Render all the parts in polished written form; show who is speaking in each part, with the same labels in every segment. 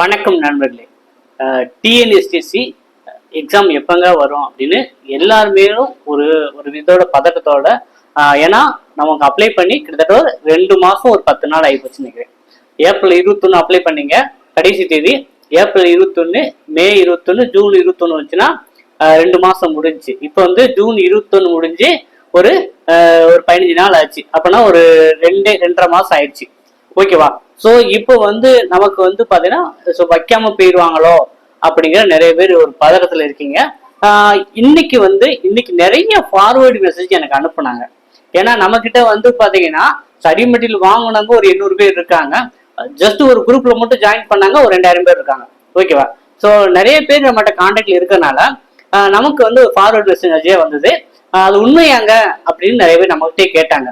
Speaker 1: வணக்கம் நண்பர்களே. TNSTC exam எப்பங்க வரும் அப்படின்னு எல்லாருமே ஒரு ஒரு இதோட பதட்டத்தோட, ஏன்னா நமக்கு அப்ளை பண்ணி கிட்டத்தட்ட ஒரு 2 மாசம் ஒரு 10 நாள் ஆகிப்போச்சு நினைக்கிறேன். ஏப்ரல் 21 அப்ளை பண்ணீங்க, கடைசி தேதி ஏப்ரல் 21, மே 21, ஜூன் 21 வந்துச்சுன்னா 2 மாசம் முடிஞ்சு. இப்போ வந்து ஜூன் 21 முடிஞ்சு ஒரு 15 நாள் ஆச்சு. அப்பனா ஒரு 2.5 மாசம் ஆயிடுச்சு. ஓகேவா? ஸோ இப்போ வந்து நமக்கு வந்து பார்த்தீங்கன்னா வைக்காம போயிடுவாங்களோ அப்படிங்கிற நிறைய பேர் ஒரு பதட்டத்தில் இருக்கீங்க. இன்னைக்கு நிறைய ஃபார்வேர்டு மெசேஜ் எனக்கு அனுப்புனாங்க. ஏன்னா நம்ம கிட்ட வந்து பார்த்தீங்கன்னா ஸ்டடி மெட்டீரியல் வாங்கினவங்க ஒரு 800 பேர் இருக்காங்க. ஜஸ்ட் ஒரு குரூப்ல மட்டும் ஜாயின் பண்ணாங்க ஒரு 2000 பேர் இருக்காங்க. ஓகேவா? ஸோ நிறைய பேர் நம்மகிட்ட கான்டாக்ட்ல இருக்கனால நமக்கு வந்து ஃபார்வேர்டு மெசேஜே வந்தது. அது உண்மையாங்க அப்படின்னு நிறைய பேர் நம்மகிட்டே கேட்டாங்க.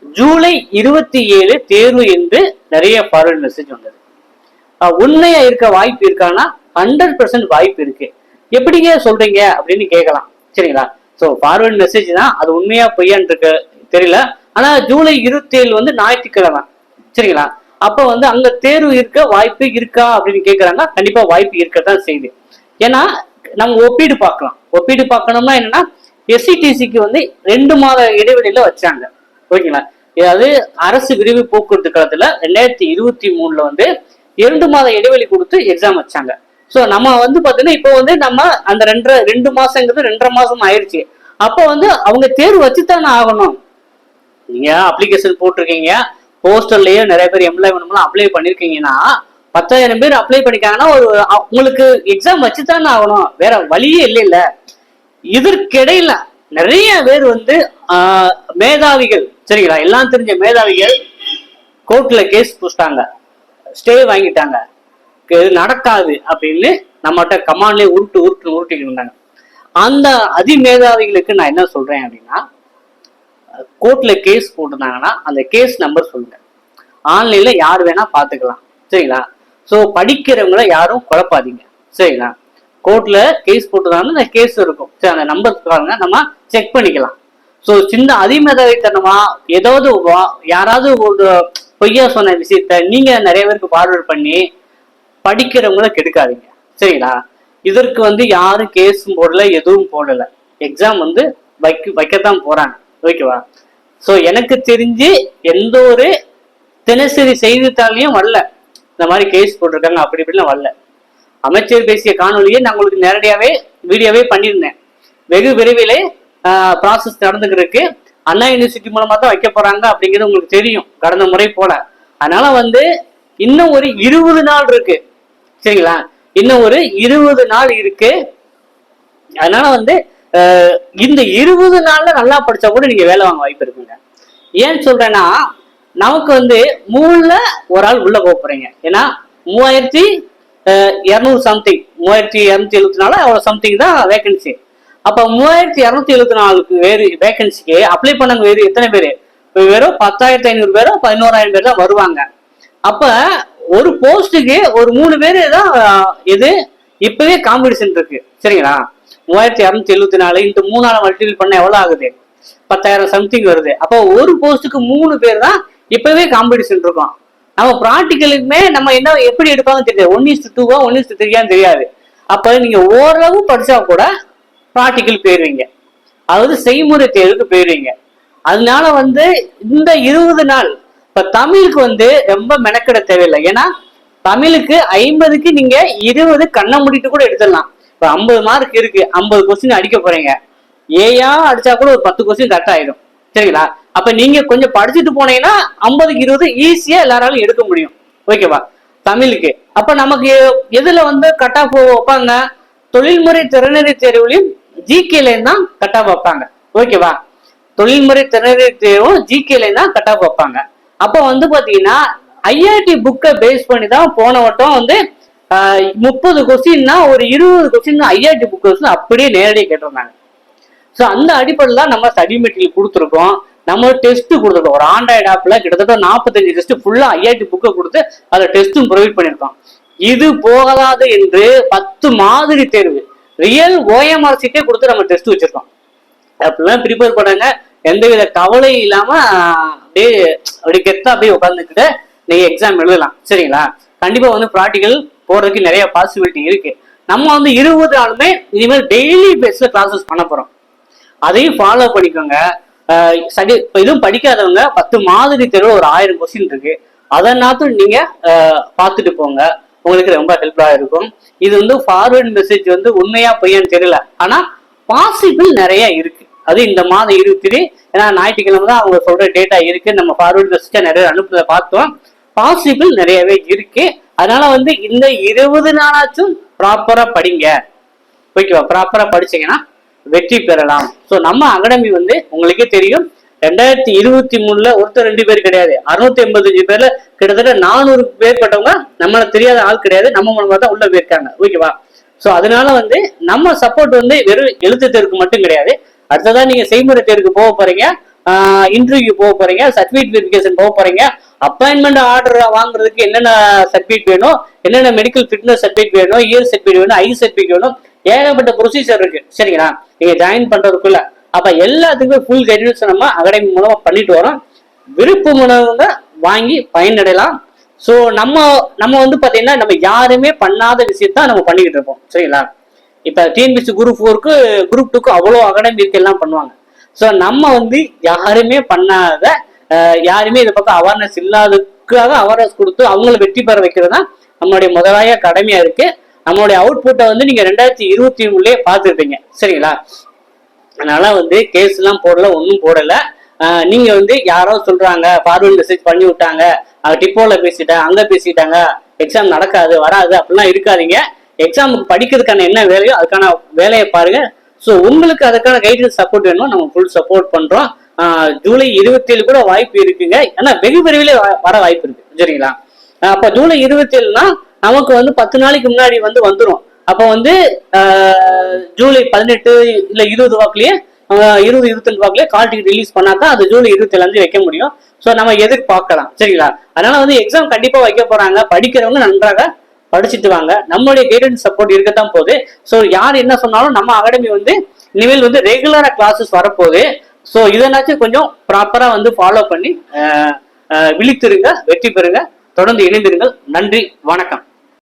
Speaker 1: ஜூலை 27 தேர்வு என்று நிறைய ஃபார்வர்ட் மெசேஜ் வந்தது. உண்மையா இருக்க வாய்ப்பு இருக்கான்னா 100% வாய்ப்பு இருக்கு. எப்படிங்க சொல்றீங்க அப்படின்னு கேட்கலாம். சரிங்களா? ஸோ ஃபார்வர்ட் மெசேஜ் தான், அது உண்மையா பொய்யான்னு இருக்கு தெரியல. ஆனா ஜூலை 27 வந்து ஞாயிற்றுக்கிழமை. சரிங்களா? அப்ப வந்து அங்க தேர்வு இருக்க வாய்ப்பு இருக்கா அப்படின்னு கேட்கறாங்க. கண்டிப்பா வாய்ப்பு இருக்கத்தான் செய்யுது. ஏன்னா நம்ம ஒப்பீடு பார்க்கலாம். ஒப்பீடு பார்க்கணும்னா என்னன்னா, எஸ்சிடிசிக்கு வந்து 2 மாத இடைவெளியில வச்சாங்க. ஓகேங்களா? அதாவது அரசு விரைவு போக்குவரத்து காலத்துல 2023 வந்து 2 மாத இடைவெளி கொடுத்து எக்ஸாம் வச்சாங்க. ஸோ நம்ம வந்து பாத்தீங்கன்னா இப்போ வந்து நம்ம அந்த 2 மாசங்கிறது 2.5 மாசம் ஆயிடுச்சு. அப்போ வந்து அவங்க தேர்வு வச்சுத்தானே ஆகணும். நீங்க அப்ளிகேஷன் போட்டிருக்கீங்க, போஸ்டர்லயே நிறைய பேர் எம்ப்ளாய்மெண்ட் அப்ளை பண்ணிருக்கீங்கன்னா 10,000 பேர் அப்ளை பண்ணிக்காங்கன்னா உங்களுக்கு எக்ஸாம் வச்சுத்தானே ஆகணும். வேற வழியே இல்ல. இதற்கிடையில நிறைய பேர் வந்து மேதாவிகள், சரிங்களா, எல்லாம் தெரிஞ்ச மேதாவிகள் கோர்ட்ல கேஸ் புடிச்சிட்டாங்க, ஸ்டே வாங்கிட்டாங்க, இது நடக்காது அப்படின்னு நம்மகிட்ட கமாண்ட்லயே உருட்டிட்டு இருந்தாங்க. அந்த அதிமேதாவிகளுக்கு நான் என்ன சொல்றேன் அப்படின்னா, கோர்ட்ல கேஸ் போட்டிருந்தாங்கன்னா அந்த கேஸ் நம்பர் சொல்லுங்க. ஆன்லைன்ல யார் வேணா பாத்துக்கலாம். சரிங்களா? ஸோ படிக்கிறவங்கள யாரும் குழப்பாதீங்க. சரிங்களா? கோர்ட்ல கேஸ் போட்டுதாங்க அந்த கேஸ் இருக்கும். சரி, அந்த நம்பர் பாருங்க, நம்ம செக் பண்ணிக்கலாம். ஸோ சின்ன அதிமேதாவித்தனமா ஏதாவது யாராவது ஒரு பொய்யா சொன்ன விஷயத்த நீங்க நிறைய பேருக்கு ஃபார்வர்ட் பண்ணி படிக்கிறவங்கள கெடுக்காதீங்க. சரிங்களா? இதற்கு வந்து யாரும் கேஸும் போடல, எதுவும் போடல. எக்ஸாம் வந்து வைக்கத்தான் போறாங்க. ஓகேவா? ஸோ எனக்கு தெரிஞ்சு எந்த ஒரு தினசரி செய்தித்தாளையும் வரல இந்த மாதிரி கேஸ் போட்டிருக்காங்க அப்படி இப்படிலாம் வரல. அமைச்சர் பேசிய காணொலியை நான் உங்களுக்கு நேரடியாவே வீடியோவே பண்ணியிருந்தேன். வெகு விரைவிலே ப்ராசஸ் நடந்துக்கிறதுக்கு அண்ணா யூனிவர்சிட்டி மூலமா தான் வைக்க போறாங்க அப்படிங்கிறது உங்களுக்கு தெரியும், கடந்த முறை போல. அதனால வந்து இன்னும் ஒரு 20 நாள் இருக்கு. சரிங்களா? இன்னும் ஒரு 20 நாள் இருக்கு. அதனால வந்து இந்த 20 நாள்ல நல்லா படிச்சா கூட நீங்க வேலை வாங்க வாய்ப்பு இருக்குங்க. ஏன்னு சொல்றேன்னா, நமக்கு வந்து 3ல ஒரு ஆள் உள்ள போக போறீங்க. ஏன்னா 3200 சம்திங், 3274 அவ்வளவு சம்திங் தான் வேகன்சி. அப்ப 3274 வேறு வேகன்சிக்கு அப்ளை பண்ணவங்க வேறு எத்தனை பேரு? வெறும் 10,500 பேரோ 11,000 பேர் தான் வருவாங்க. அப்ப ஒரு போஸ்டுக்கு ஒரு 3 பேரு தான் இது இப்பவே காம்படிஷன் இருக்கு. சரிங்களா? 3274 இந்த 3ஆல மல்டிபிள் பண்ண எவ்வளவு ஆகுது? 10,000 சம்திங் வருது. அப்போ ஒரு போஸ்டுக்கு 3 பேர் தான் இப்பவே காம்படிஷன் இருக்கும். நம்ம ப்ராக்டிக்கலுக்குமே நம்ம என்ன எப்படி எடுப்பாங்க தெரியாது. 1:2 1:3 தெரியாது. அப்ப நீங்க ஓரளவு படிச்சா கூட ப்ராக்டிக்கல் போயிருவீங்க, அதாவது செய்முறை தேர்வுக்கு போயிருவீங்க. அதனால வந்து இந்த 20 நாள் இப்ப தமிழுக்கு வந்து ரொம்ப மெனக்கிட தேவையில்லை. ஏன்னா தமிழுக்கு 50க்கு நீங்க 20 கண்ணை மூடிட்டு கூட எடுத்துடலாம். இப்ப 50 மார்க் இருக்கு, 50 கொஸ்டின் அடிக்க போறீங்க. ஏயா அடிச்சா கூட ஒரு 10 கொஸ்டின் கரெக்ட் ஆயிடும். சரிங்களா? அப்ப நீங்க கொஞ்சம் படிச்சுட்டு போனீங்கன்னா 50க்கு 20 ஈஸியா எல்லாராலும் எடுக்க முடியும். ஓகேவா? தமிழுக்கு அப்ப நமக்கு எதுல வந்து கட் ஆஃப் வைப்பாங்க? தொழில்முறை திறனறி தேர்வுலையும் ஜிகேலையும் தான் கட் ஆஃப் வைப்பாங்க. ஓகேவா? தொழில்முறை திறனறி தேர்வும் ஜிகேலையும் தான் கட் ஆஃப் வைப்பாங்க. அப்ப வந்து பாத்தீங்கன்னா ஐஆர்டி புக்கை பேஸ் பண்ணி தான் போன வட்டம் வந்து 30 கொஸ்டின்னா ஒரு 20 கொஸ்டின் ஐஆர்டி புக் அப்படியே நேரடியாக கேட்டிருந்தாங்க. ஸோ அந்த அடிப்படையில் தான் நம்ம ஸ்டடி மெட்டீரியல் கொடுத்துருக்கோம். நம்ம டெஸ்ட் கொடுத்துருக்கோம். ஒரு ஆண்ட்ராய்டு ஆப்ல கிட்டத்தட்ட 45 டெஸ்ட் ஃபுல்லா ஐஆர்டி புக்கை கொடுத்து அதை டெஸ்ட்டும் ப்ரொவைட் பண்ணியிருக்கோம். இது போகலாது என்று 10 மாதிரி தேர்வு ரியல் ஓஎம்ஆர் சீட்டே கொடுத்து நம்ம டெஸ்ட் வச்சிருக்கோம். அப்படிலாம் ப்ரிப்பேர் பண்ணாங்க. எந்தவித கவலை இல்லாம அப்படி கெத்தா அப்படியே உட்காந்துக்கிட்டு நீங்க எக்ஸாம் எழுதலாம். சரிங்களா? கண்டிப்பா வந்து ப்ராக்டிக்கல் போறதுக்கு நிறைய பாசிபிலிட்டி இருக்கு. நம்ம வந்து 20 நாளுமே இனிமேல் டெய்லி பேஸ்ல கிளாஸஸ் பண்ண போறோம். அதையும் ஃபாலோ பண்ணிக்கோங்க. சரி, இதுவும் படிக்காதவங்க 10 மாதிரி தேர்வு ஒரு 1000 கொஸ்டின் இருக்கு, அதனாச்சும் நீங்க பார்த்துட்டு போங்க, உங்களுக்கு ரொம்ப ஹெல்ப்ஃபுல்லா இருக்கும். இது வந்து ஃபார்வர்ட் மெசேஜ் வந்து உண்மையா பொய்யான்னு தெரியல, ஆனா பாசிபிள் நிறைய இருக்கு. அது இந்த மாதம் 23, ஏன்னா ஞாயிற்றுக்கிழமை தான் அவங்க சொல்ற டேட்டா இருக்கு. நம்ம ஃபார்வர்ட் மெசேஜ் நிறைய அனுப்புறத பார்த்தோம், பாசிபிள் நிறையவே இருக்கு. அதனால வந்து இந்த 20 நாளாச்சும் ப்ராப்பரா படிங்க, ஓகேவா? ப்ராப்பரா படிச்சீங்கன்னா வெற்றி பெறலாம். ஸோ நம்ம அகாடமி வந்து உங்களுக்கே தெரியும், 2023 ஒருத்தர் 2 பேர் கிடையாது, 685 பேர்ல கிட்டத்தட்ட 400 பேர் பட்டவங்க நம்மள தெரியாத ஆள் கிடையாது, நம்ம மூலமா தான் உள்ள போயிருக்காங்க, ஓகேவா? ஸோ அதனால வந்து நம்ம சப்போர்ட் வந்து வெறும் எழுத்து தேர்வுக்கு மட்டும் கிடையாது. அடுத்ததான் நீங்க செய்முறை தேர்வுக்கு போக போறீங்க, இன்டர்வியூ போக போறீங்க, சர்டிபிகேட் வெரிஃபிகேஷன் போக போறீங்க, அப்பாயின்மெண்ட் ஆர்டர் வாங்குறதுக்கு என்னென்ன சர்டிபிகேட் வேணும், என்னென்ன மெடிக்கல் ஃபிட்னஸ் சர்டிபிகேட் வேணும், இயர் சர்டிபிகேட் வேணும், ஐ சர்டிபிகேட் வேணும், ஏகப்பட்ட ப்ரொசீஜர் இருக்கு, சரிங்களா? நீங்க ஜாயின் பண்றதுக்குள்ள அப்ப எல்லாத்துக்குமே ஃபுல் கைடன்ஸ் நம்ம அகாடமி மூலமா பண்ணிட்டு வரோம். விருப்பமுள்ளவங்க வாங்கி பயனடையலாம். ஸோ நம்ம வந்து பாத்தீங்கன்னா நம்ம யாருமே பண்ணாத விஷயத்தான் நம்ம பண்ணிக்கிட்டு இருப்போம், சரிங்களா? இப்ப டிஎன்பிஎஸ்சி குரூப் 4க்கு குரூப் 2க்கு அவ்வளோ அகாடமி இருக்கு, எல்லாம் பண்ணுவாங்க. ஸோ நம்ம வந்து யாருமே பண்ணாத, யாருமே இதை பக்கம் அவேர்னஸ் இல்லாததுக்காக அவேர்னஸ் கொடுத்து அவங்கள வெற்றி பெற வைக்கிறது தான் நம்மளுடைய முதலாய கடமையா இருக்கு. நம்மளுடைய அவுட்புட்டை வந்து நீங்க 2023 பார்த்துருப்பீங்க, சரிங்களா? அதனால வந்து கேஸ் எல்லாம் போடல, ஒன்றும் போடல. நீங்க வந்து யாரோ சொல்றாங்க ஃபார்வர்ட் மெசேஜ் பண்ணி விட்டாங்க, டிப்போல பேசிட்டாங்க, அங்க பேசிட்டாங்க, எக்ஸாம் நடக்காது வராது அப்படிலாம் இருக்காதீங்க. எக்ஸாமுக்கு படிக்கிறதுக்கான என்ன வேலையோ அதுக்கான வேலையை பாருங்க. ஸோ உங்களுக்கு அதுக்கான கைடன்ஸ் சப்போர்ட் வேணும், நம்ம ஃபுல் சப்போர்ட் பண்றோம். ஜூலை 27 கூட வாய்ப்பு இருக்குங்க, ஏன்னா வெகு விரைவில் வர வாய்ப்பு இருக்கு, சரிங்களா? அப்ப ஜூலை 27னா நமக்கு வந்து 10 நாளைக்கு முன்னாடி வந்து வந்துடும். அப்ப வந்து ஜூலை 18 இல்ல 20 வாக்குலயே 20-22 வாக்குலயே கால் டிக்கெட் ரிலீஸ் பண்ணாதான் அது ஜூலை 27 வைக்க முடியும். ஸோ நம்ம எதிர்பார்க்கலாம், சரிங்களா? அதனால வந்து எக்ஸாம் கண்டிப்பா வைக்க போறாங்க, படிக்கிறவங்க நன்றாக படிச்சுட்டு வாங்க. நம்மளுடைய கைடன்ஸ் சப்போர்ட் இருக்கத்தான் போகுது. ஸோ யார் என்ன சொன்னாலும் நம்ம அகாடமி வந்து இனிமேல் வந்து ரெகுலரா கிளாஸஸ் வரப்போகுது. ஸோ இதனாச்சும் கொஞ்சம் ப்ராப்பரா வந்து ஃபாலோ பண்ணி விழித்திருங்க, வெற்றி பெறுங்க, தொடர்ந்து இணைந்திருங்கள். நன்றி, வணக்கம்.